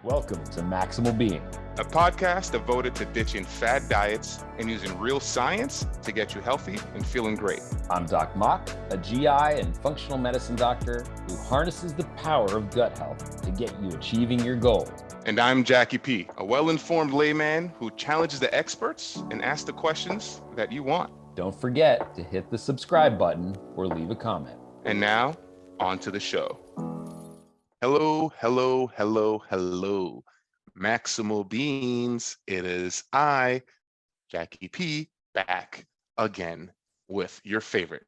Welcome to Maximal Being, a podcast devoted to ditching fad diets and using real science to get you healthy and feeling great. I'm Doc Mok, a GI and functional medicine doctor who harnesses the power of gut health to get you achieving your goals. And I'm Jacky P, a well-informed layman who challenges the experts and asks the questions that you want. Don't forget to hit the subscribe button or leave a comment. And now, on to the show. Hello, hello, hello, hello. Maximal Beings. It is I, Jacky P, back again with your favorite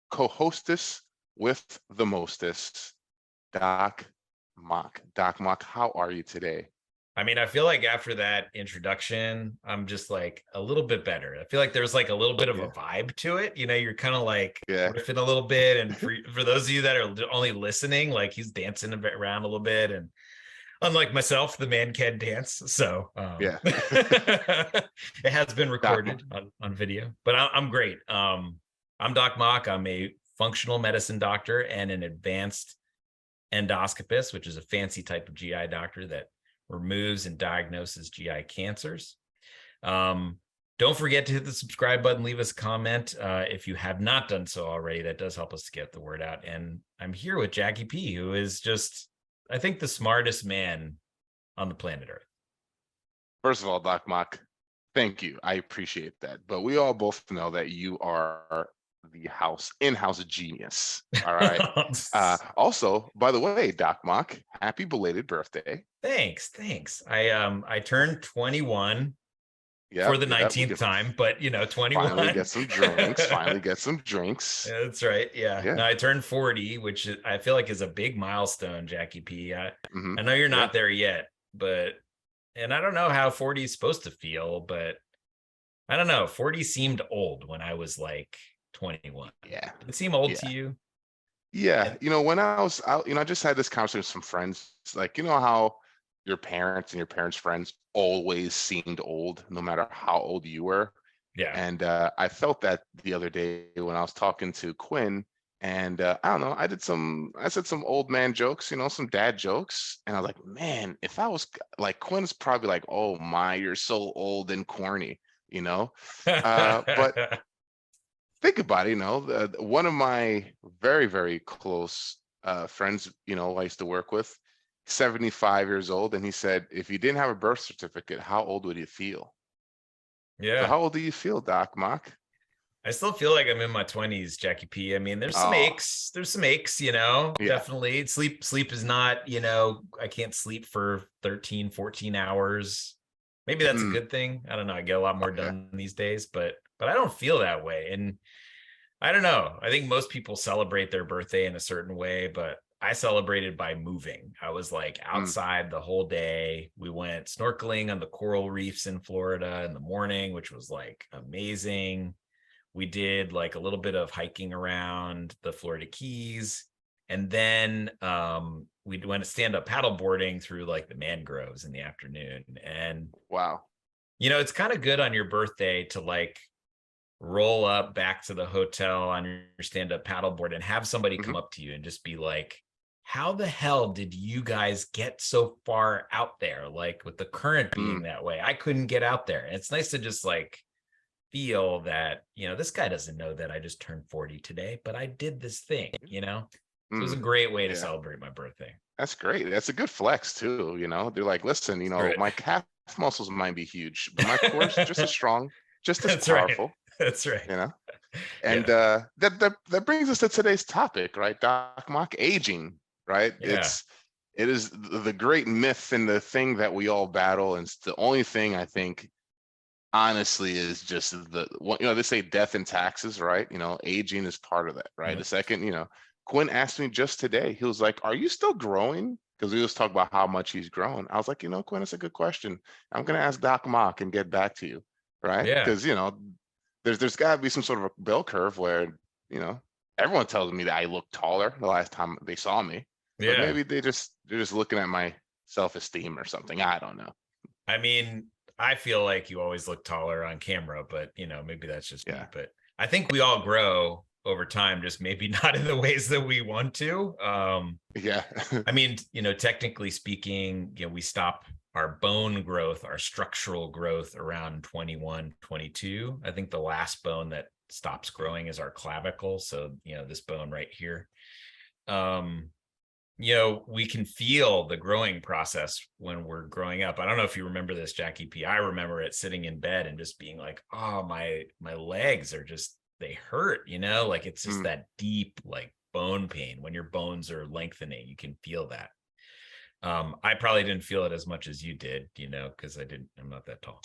co-hostess with the mostest, Doc Mok. Doc Mok, how are you today? I mean, I feel like after that introduction, I'm just like a little bit better. I feel like there's like a little bit of a vibe to it. You know, you're kind of like riffing a little bit. And for those of you that are only listening, like he's dancing around a little bit. And unlike myself, the man can dance. So it has been recorded on video, but I'm great. I'm Doc Mok. I'm a functional medicine doctor and an advanced endoscopist, which is a fancy type of GI doctor that removes and diagnoses GI cancers. Don't forget to hit the subscribe button, leave us a comment if you have not done so already. That does help us to get the word out. And I'm here with Jacky P, who is just, I think, the smartest man on the planet Earth. First of all, Doc Mok, thank you. I appreciate that. But we all both know that you are the in-house genius. All right. Also, by the way, Doc Mok, happy belated birthday. Thanks. I turned 21 for the 19th time, but 21. Finally get some drinks. Yeah, that's right. Yeah. No, I turned 40, which I feel like is a big milestone, Jacky P. I know you're not there yet, and I don't know how 40 is supposed to feel, but I don't know. 40 seemed old when I was like 21. Yeah. Did it seem old to you? Yeah. When I was out, I just had this conversation with some friends, like, how your parents and your parents' friends always seemed old, no matter how old you were. Yeah. And I felt that the other day when I was talking to Quinn, and I don't know, I said some old man jokes, some dad jokes. And I was like, man, if I was like, Quinn's probably like, oh my, you're so old and corny, but think about it, one of my very, very close friends, I used to work with, 75 years old. And he said, if you didn't have a birth certificate, how old would you feel? Yeah. So how old do you feel, Doc Mok? I still feel like I'm in my 20s, Jacky P. I mean, there's some aches, definitely. Sleep is not, I can't sleep for 13, 14 hours. Maybe that's a good thing. I don't know. I get a lot more done these days, but I don't feel that way. And I don't know. I think most people celebrate their birthday in a certain way, but I celebrated by moving. I was like outside the whole day. We went snorkeling on the coral reefs in Florida in the morning, which was like amazing. We did like a little bit of hiking around the Florida Keys. And then we went to stand up paddleboarding through like the mangroves in the afternoon. And wow, it's kind of good on your birthday to like roll up back to the hotel on your stand-up paddleboard and have somebody come up to you and just be like, how the hell did you guys get so far out there? Like with the current being that way, I couldn't get out there. And it's nice to just like feel that, this guy doesn't know that I just turned 40 today, but I did this thing, So it was a great way to celebrate my birthday. That's great. That's a good flex too. They're like, listen, my calf muscles might be huge, but my core is just as strong, just as powerful. Right. That's right. And that brings us to today's topic, right? Doc Mok, aging, right? Yeah. It is the great myth and the thing that we all battle. And it's the only thing I think, honestly, is just they say death and taxes, right? Aging is part of that, right? Mm-hmm. The second, Quinn asked me just today, he was like, are you still growing? Because we was talking about how much he's grown. I was like, Quinn, it's a good question. I'm going to ask Doc Mok and get back to you, right? Yeah. Because, there's got to be some sort of a bell curve where, everyone tells me that I look taller the last time they saw me. But maybe they're just looking at my self-esteem or something. I don't know. I mean, I feel like you always look taller on camera, but maybe that's just me. But I think we all grow. over time, just maybe not in the ways that we want to. Yeah. I mean, technically speaking, we stop our bone growth, our structural growth around 21, 22. I think the last bone that stops growing is our clavicle. So, this bone right here. We can feel the growing process when we're growing up. I don't know if you remember this, Jacky P. I remember it sitting in bed and just being like, oh, my legs are just, they hurt, like it's just that deep, like bone pain when your bones are lengthening. You can feel that. I probably didn't feel it as much as you did, because I'm not that tall.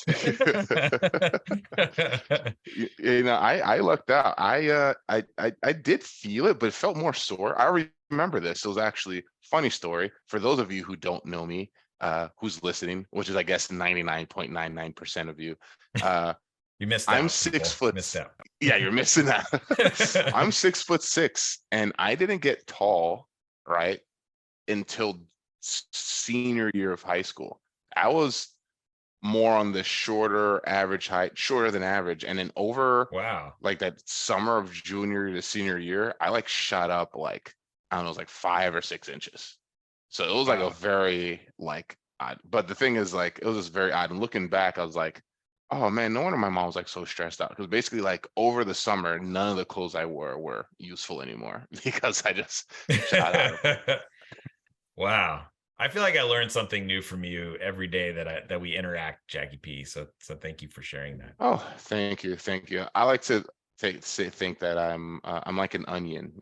I lucked out. I did feel it, but it felt more sore. I remember this. It was actually funny story for those of you who don't know me, who's listening, which is I guess 99.99% of you. You missed out. I'm 6 foot. Missed out. Yeah, you're missing out. I'm 6'6", and I didn't get tall, right, until senior year of high school. I was more on the shorter average height, shorter than average, and then over like that summer of junior to senior year, I like shot up like, I don't know, it was like 5 or 6 inches. So it was like a very like odd. But the thing is, like, it was just very odd. And looking back, I was like, oh man, no wonder my mom was like so stressed out, because basically like over the summer, none of the clothes I wore were useful anymore because I just shot out. Wow. I feel like I learned something new from you every day that we interact, Jacky P. So thank you for sharing that. Oh, thank you. I like to think that I'm like an onion,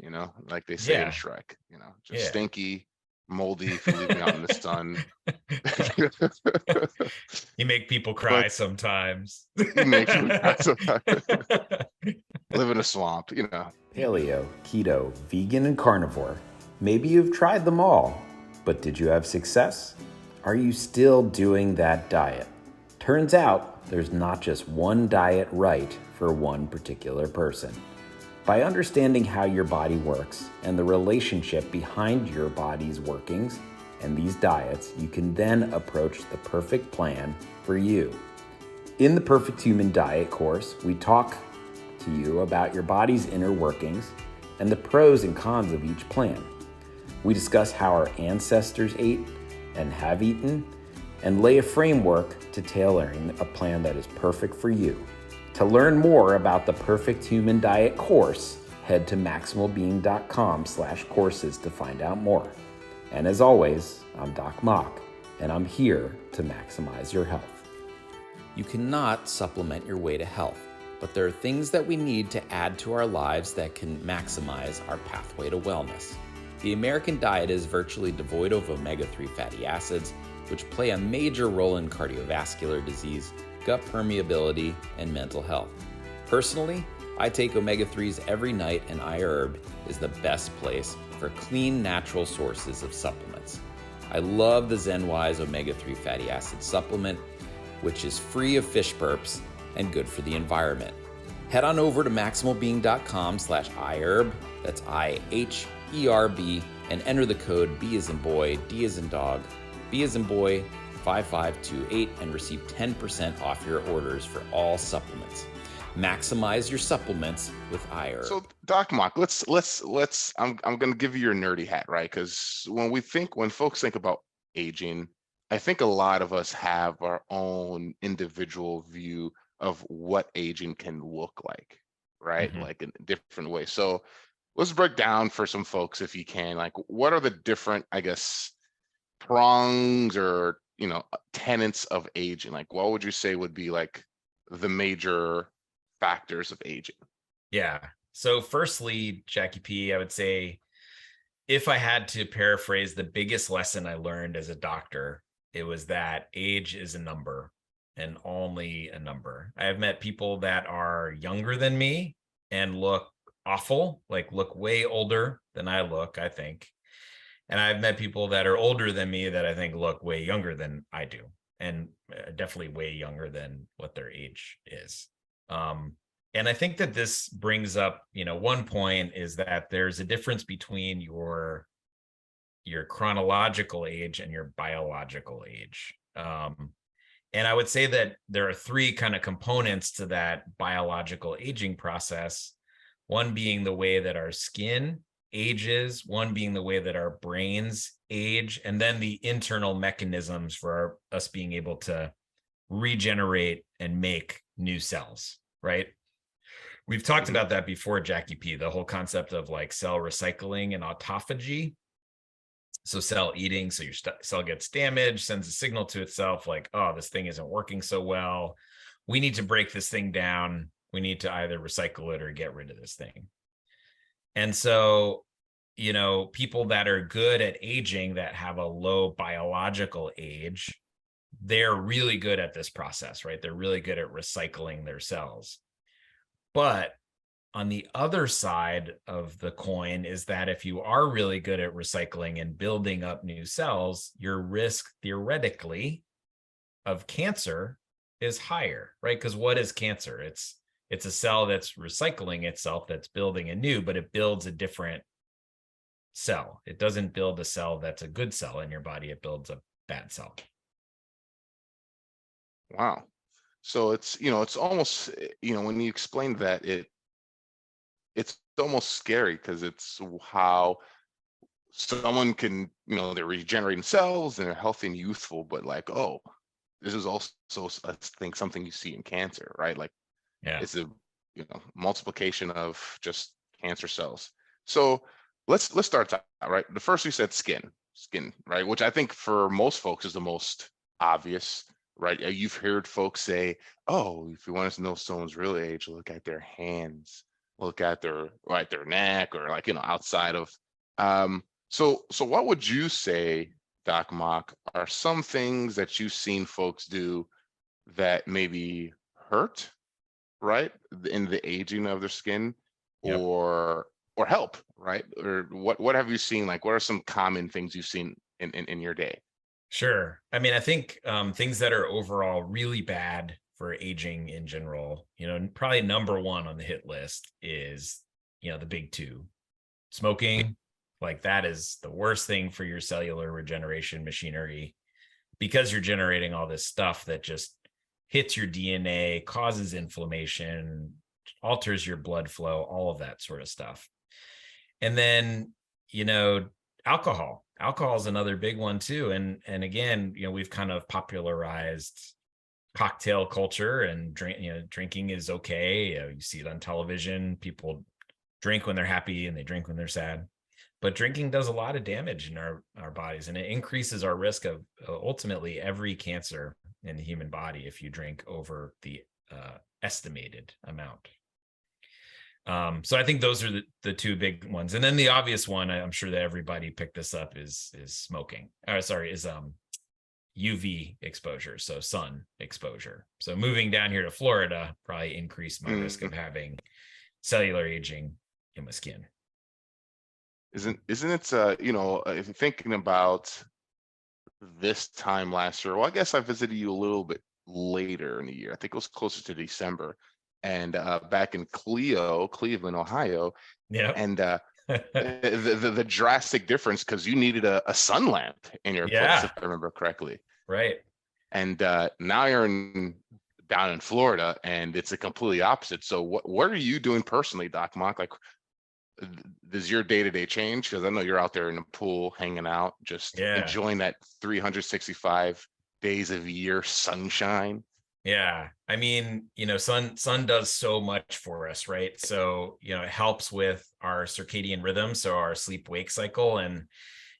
like they say in Shrek, just stinky, moldy if you leave me out in the sun. You make people cry sometimes. You make people cry sometimes. Live in a swamp, Paleo, keto, vegan, and carnivore. Maybe you've tried them all, but did you have success? Are you still doing that diet? Turns out there's not just one diet right for one particular person. By understanding how your body works and the relationship behind your body's workings and these diets, you can then approach the perfect plan for you. In the Perfect Human Diet course, we talk to you about your body's inner workings and the pros and cons of each plan. We discuss how our ancestors ate and have eaten, and lay a framework to tailoring a plan that is perfect for you. To learn more about the Perfect Human Diet course, head to maximalbeing.com/courses to find out more. And as always, I'm Doc Mok, and I'm here to maximize your health. You cannot supplement your way to health, but there are things that we need to add to our lives that can maximize our pathway to wellness. The American diet is virtually devoid of omega-3 fatty acids, which play a major role in cardiovascular disease, gut permeability, and mental health. Personally, I take omega-3s every night, and iHerb is the best place for clean, natural sources of supplements. I love the ZenWise omega-3 fatty acid supplement, which is free of fish burps and good for the environment. Head on over to maximalbeing.com/iHerb, that's IHERB, and enter the code B as in boy, D as in dog, B as in boy, 5528, and receive 10% off your orders for all supplements. Maximize your supplements with iHerb. So, Doc Mok, let's. I'm gonna give you your nerdy hat, right? Because when folks think about aging, I think a lot of us have our own individual view of what aging can look like, right? Mm-hmm. Like in different ways. So let's break down for some folks, if you can, like what are the different, I guess, prongs or tenants of aging? Like what would you say would be like the major factors of aging? Yeah. So firstly, Jacky P, I would say, if I had to paraphrase the biggest lesson I learned as a doctor, it was that age is a number and only a number. I have met people that are younger than me and look awful, like look way older than I look, I think. And I've met people that are older than me that I think look way younger than I do, and definitely way younger than what their age is. And I think that this brings up, one point is that there's a difference between your chronological age and your biological age. And I would say that there are 3 kind of components to that biological aging process. one being the way that our skin ages, one being the way that our brains age, and then the internal mechanisms for us being able to regenerate and make new cells, right? We've talked about that before, Jacky P, the whole concept of like cell recycling and autophagy. So cell eating, so your cell gets damaged, sends a signal to itself like, oh, this thing isn't working so well. We need to break this thing down. We need to either recycle it or get rid of this thing. And so, you know, people that are good at aging, that have a low biological age, they're really good at this process, right? They're really good at recycling their cells. But on the other side of the coin is that if you are really good at recycling and building up new cells, your risk theoretically of cancer is higher, right? Because what is cancer? It's a cell that's recycling itself, that's building a new, but it builds a different cell. It doesn't build a cell that's a good cell in your body. It builds a bad cell. Wow. So it's, you know, it's almost, you know, when you explained that, it's almost scary because it's how someone can, you know, they're regenerating cells and they're healthy and youthful, but like, oh, this is also, I think, something you see in cancer, right? Like, Yeah, it's a, you know, multiplication of just cancer cells. So let's start out, right? The first we said skin, right? Which I think for most folks is the most obvious, right? You've heard folks say, oh, if you want to know someone's real age, look at their hands, look at their neck, or like, you know, outside of so what would you say, Doc Mock, are some things that you've seen folks do that maybe hurt, right, in the aging of their skin, yep. or help, right? Or what have you seen? Like, what are some common things you've seen in your day? Sure. I mean, I think things that are overall really bad for aging in general, you know, probably number one on the hit list is, you know, the big two. Smoking, like that is the worst thing for your cellular regeneration machinery, because you're generating all this stuff that just hits your DNA, causes inflammation, alters your blood flow, all of that sort of stuff. And then, you know, alcohol is another big one too. And again, you know, we've kind of popularized cocktail culture, and drinking is okay. You see it on television. People drink when they're happy and they drink when they're sad. But drinking does a lot of damage in our bodies, and it increases our risk of ultimately every cancer in the human body if you drink over the estimated amount. So I think those are the two big ones. And then the obvious one, I'm sure that everybody picked this up, is smoking. Is UV exposure, so sun exposure. So moving down here to Florida probably increased my risk of having cellular aging in my skin. Isn't it, you know, if you're thinking about this time last year, well, I guess I visited you a little bit later in the year. I think it was closer to December, and back in Cleveland, Ohio. Yeah. And the drastic difference, because you needed a sun lamp in your place, if I remember correctly. Right. And now you're down in Florida, and it's a completely opposite. So what are you doing personally, Doc Mock? Like, does your day-to-day change? Because I know you're out there in the pool hanging out, just enjoying that 365 days of year sunshine. Yeah. I mean, you know, sun does so much for us, right? So, you know, it helps with our circadian rhythm, so our sleep-wake cycle, and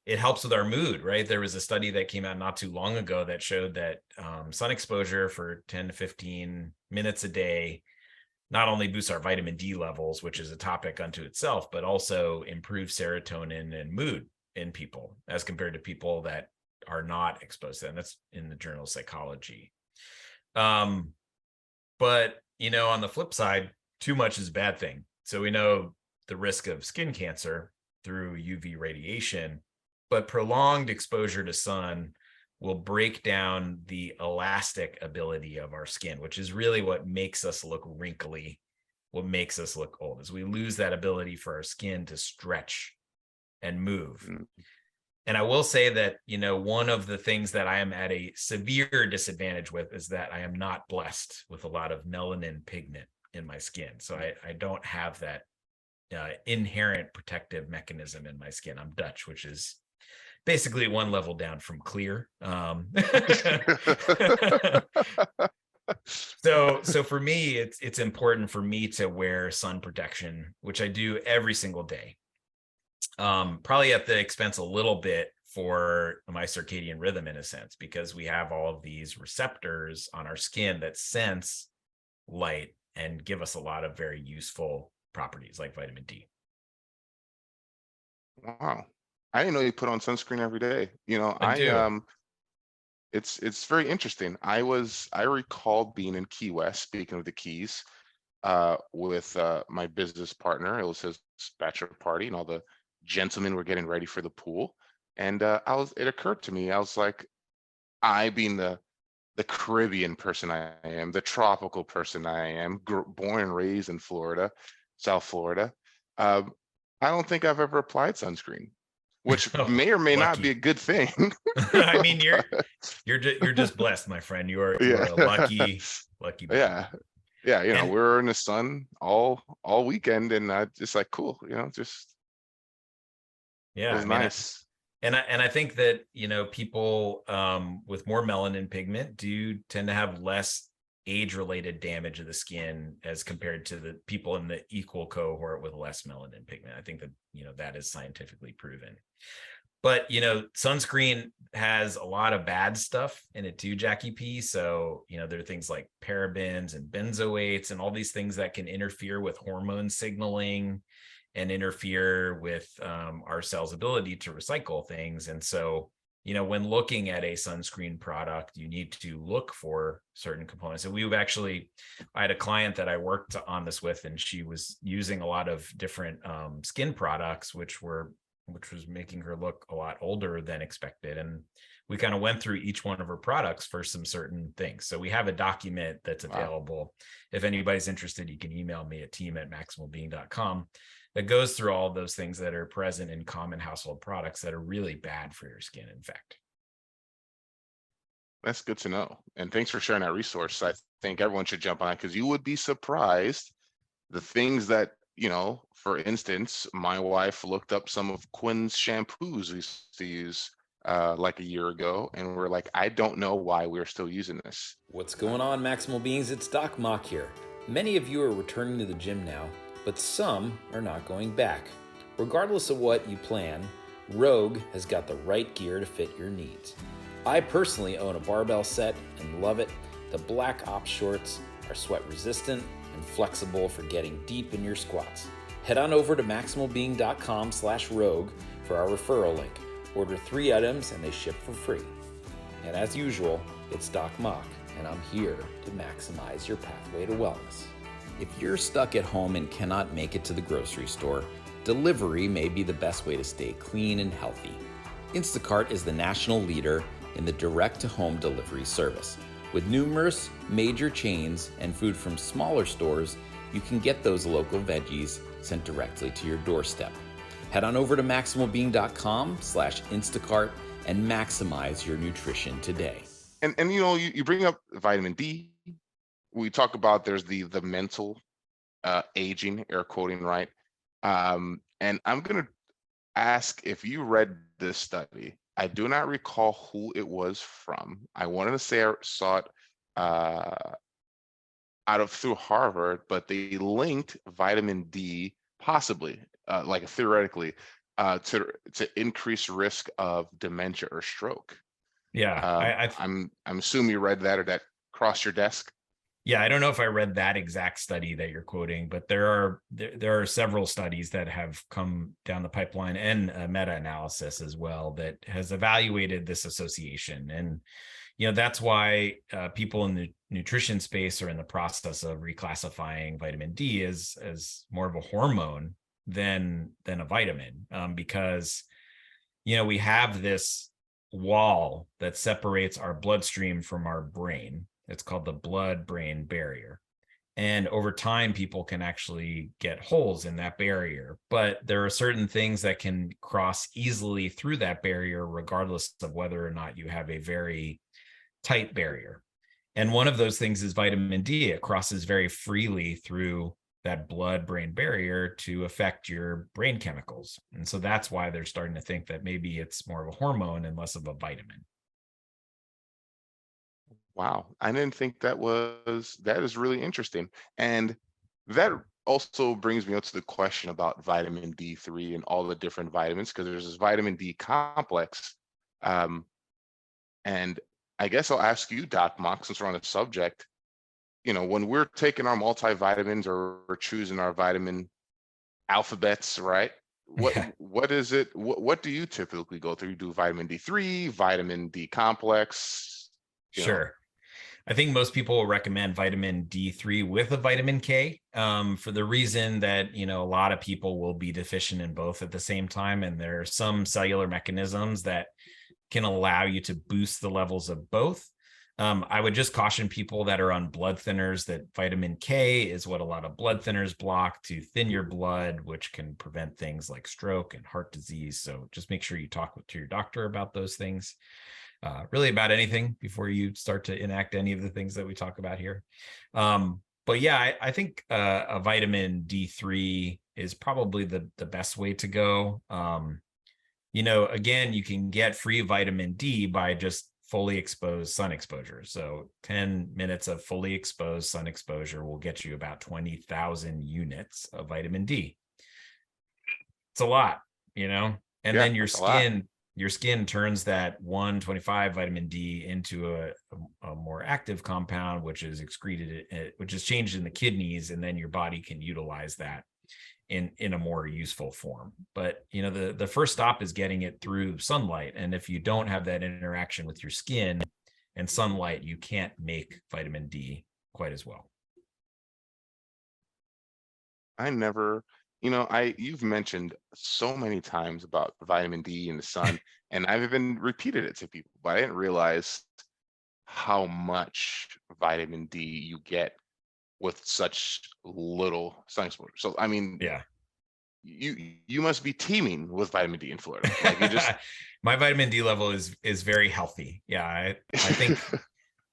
it helps with our mood, right? There was a study that came out not too long ago that showed that sun exposure for 10 to 15 minutes a day not only boosts our vitamin D levels, which is a topic unto itself, but also improves serotonin and mood in people as compared to people that are not exposed to that. And that's in the journal Psychology. But, you know, on the flip side, too much is a bad thing. So we know the risk of skin cancer through UV radiation, but prolonged exposure to sun will break down the elastic ability of our skin, which is really what makes us look wrinkly, what makes us look old, is we lose that ability for our skin to stretch and move. Mm-hmm. And I will say that, you know, one of the things that I am at a severe disadvantage with is that I am not blessed with a lot of melanin pigment in my skin. So I don't have that inherent protective mechanism in my skin. I'm Dutch, which is basically one level down from clear. So for me, it's important for me to wear sun protection, which I do every single day. Probably at the expense a little bit for my circadian rhythm in a sense, because we have all of these receptors on our skin that sense light and give us a lot of very useful properties like vitamin D. Wow. I didn't know you put on sunscreen every day. I do. It's very interesting. I recalled being in Key West, speaking of the Keys, with my business partner. It was his bachelor party, and all the gentlemen were getting ready for the pool. And it occurred to me, I was like, I being the Caribbean person I am, the tropical person I am, born and raised in Florida, South Florida, I don't think I've ever applied sunscreen, which may or may not be a good thing. I mean, you're just blessed, my friend. You're a lucky man. Yeah. We were in the sun all weekend, and just like, cool, just yeah, it was nice. And I think that, people with more melanin pigment do tend to have less age-related damage of the skin as compared to the people in the equal cohort with less melanin pigment. I think that, that is scientifically proven. But, sunscreen has a lot of bad stuff in it too, Jacky P. So, there are things like parabens and benzoates and all these things that can interfere with hormone signaling and interfere with our cells' ability to recycle things. And so, when looking at a sunscreen product, you need to look for certain components. And I had a client that I worked on this with, and she was using a lot of different skin products, which was making her look a lot older than expected. And we kind of went through each one of her products for some certain things. So we have a document that's available. Wow. If anybody's interested, you can email me at team@maximalbeing.com. That goes through all of those things that are present in common household products that are really bad for your skin, in fact. That's good to know. And thanks for sharing that resource. I think everyone should jump on it, because you would be surprised the things that, for instance, my wife looked up some of Quinn's shampoos we used to use like a year ago, and we're like, I don't know why we're still using this. What's going on, Maximal Beings? It's docmok here. Many of you are returning to the gym now, but some are not going back. Regardless of what you plan, Rogue has got the right gear to fit your needs. I personally own a barbell set and love it. The Black Ops shorts are sweat resistant and flexible for getting deep in your squats. Head on over to maximalbeing.com/rogue for our referral link. Order 3 items and they ship for free. And as usual, it's docmok, and I'm here to maximize your pathway to wellness. If you're stuck at home and cannot make it to the grocery store, delivery may be the best way to stay clean and healthy. Instacart is the national leader in the direct-to-home delivery service. With numerous major chains and food from smaller stores, you can get those local veggies sent directly to your doorstep. Head on over to maximalbeing.com/Instacart and maximize your nutrition today. And you bring up vitamin D. We talk about there's the mental aging, air quoting, right? And I'm going to ask if you read this study. I do not recall who it was from. I wanted to say I saw it through Harvard, but they linked vitamin D possibly, like theoretically, to increase risk of dementia or stroke. Yeah, I'm assuming you read that, or that crossed your desk. Yeah, I don't know if I read that exact study that you're quoting, but there are several studies that have come down the pipeline, and a meta-analysis as well that has evaluated this association. And that's why people in the nutrition space are in the process of reclassifying vitamin D as more of a hormone than a vitamin, because we have this wall that separates our bloodstream from our brain. It's called the blood-brain barrier. And over time, people can actually get holes in that barrier. But there are certain things that can cross easily through that barrier, regardless of whether or not you have a very tight barrier. And one of those things is vitamin D. It crosses very freely through that blood-brain barrier to affect your brain chemicals. And so that's why they're starting to think that maybe it's more of a hormone and less of a vitamin. Wow, I didn't think that is really interesting. And that also brings me up to the question about vitamin D3 and all the different vitamins, because there's this vitamin D complex. And I guess I'll ask you, Doc Mock, since we're on the subject, when we're taking our multivitamins or we're choosing our vitamin alphabets, right? What is it? What do you typically go through? You do vitamin D3, vitamin D complex? Sure. I think most people will recommend vitamin D3 with a vitamin K for the reason that, a lot of people will be deficient in both at the same time. And there are some cellular mechanisms that can allow you to boost the levels of both. I would just caution people that are on blood thinners that vitamin K is what a lot of blood thinners block to thin your blood, which can prevent things like stroke and heart disease. So just make sure you talk to your doctor about those things. Really about anything before you start to enact any of the things that we talk about here. But yeah, I think a vitamin D3 is probably the best way to go. Again, you can get free vitamin D by just fully exposed sun exposure. So 10 minutes of fully exposed sun exposure will get you about 20,000 units of vitamin D. It's a lot, and then your skin turns that 125 vitamin D into a more active compound, which is excreted, which is changed in the kidneys, and then your body can utilize that in a more useful form. But the first stop is getting it through sunlight, and if you don't have that interaction with your skin and sunlight, you can't make vitamin D quite as well. I never, you've mentioned so many times about vitamin D in the sun, and I've even repeated it to people, but I didn't realize how much vitamin D you get with such little sun exposure. So, I mean, yeah, you must be teeming with vitamin D in Florida. Like you just my vitamin D level is very healthy. Yeah, I think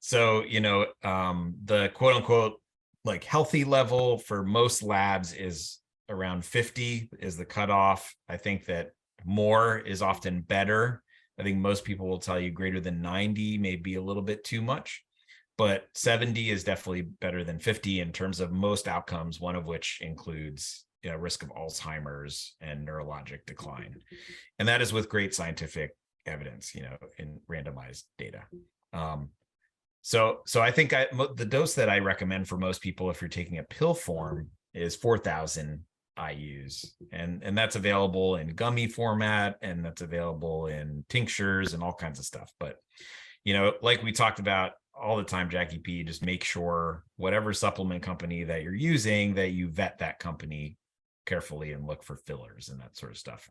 so. The quote unquote like healthy level for most labs is around 50 is the cutoff. I think that more is often better. I think most people will tell you greater than 90 may be a little bit too much, but 70 is definitely better than 50 in terms of most outcomes, one of which includes risk of Alzheimer's and neurologic decline. And that is with great scientific evidence, in randomized data. So I think the dose that I recommend for most people, if you're taking a pill form, is 4,000 IUs, and that's available in gummy format, and that's available in tinctures and all kinds of stuff. But like we talked about all the time, Jacky P, just make sure whatever supplement company that you're using, that you vet that company carefully and look for fillers and that sort of stuff.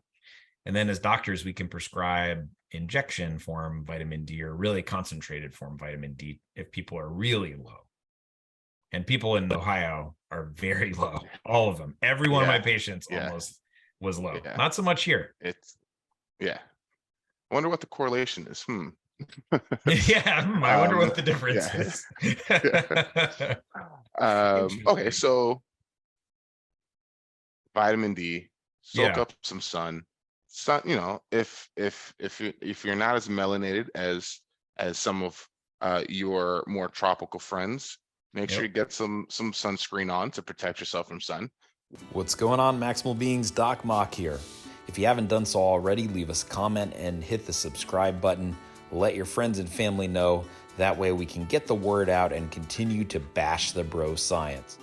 And then as doctors, we can prescribe injection form vitamin D or really concentrated form vitamin D if people are really low. And people in Ohio are very low. All of them. Every one of my patients almost was low. Yeah. Not so much here. I wonder what the correlation is. I wonder what the difference is. Okay, so vitamin D, soak up some sun. If you're not as melanated as some of your more tropical friends, make sure you get some sunscreen on to protect yourself from sun. What's going on, Maximal Beings? Doc Mock here. If you haven't done so already, leave us a comment and hit the subscribe button. Let your friends and family know. That way we can get the word out and continue to bash the bro science.